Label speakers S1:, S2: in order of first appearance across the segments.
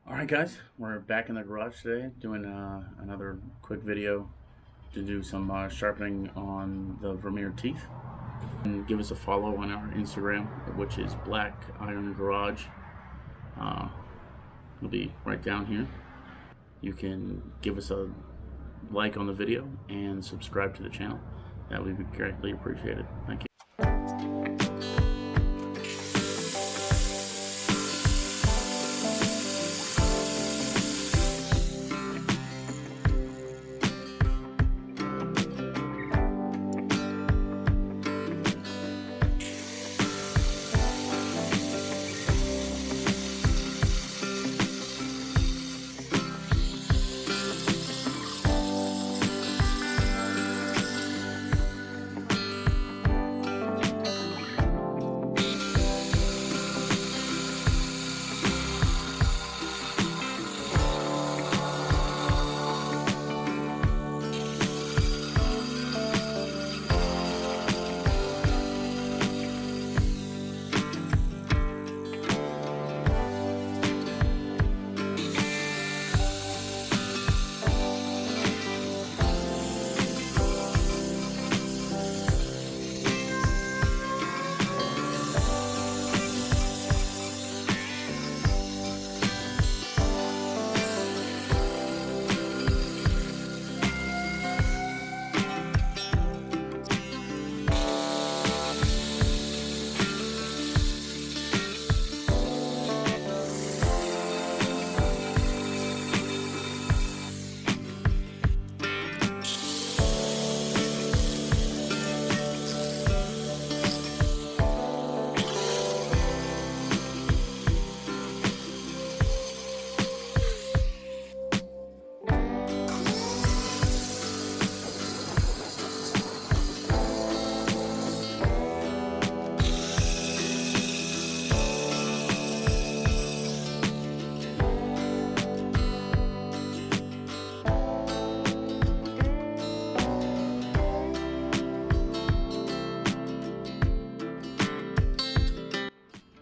S1: Alright guys, we're back in the garage today doing another quick video to do some sharpening on the Vermeer teeth. And give us a follow on our Instagram, which is Black Iron Garage. It'll be right down here. You can give us a like on the video and subscribe to the channel. That would be greatly appreciated. Thank you.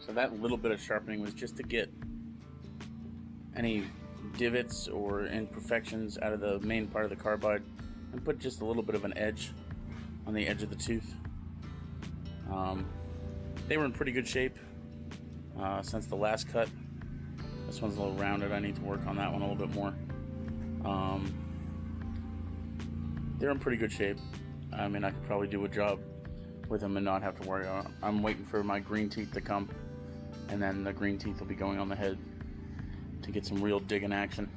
S1: So that little bit of sharpening was just to get any divots or imperfections out of the main part of the carbide and put just a little bit of an edge on the edge of the tooth. They were in pretty good shape since the last cut. This one's a little rounded. I need to work on that one a little bit more. They're in pretty good shape. I mean, I could probably do a job with them and not have to worry about it. I'm waiting for my green teeth to come, and then the green teeth will be going on the head to get some real digging action.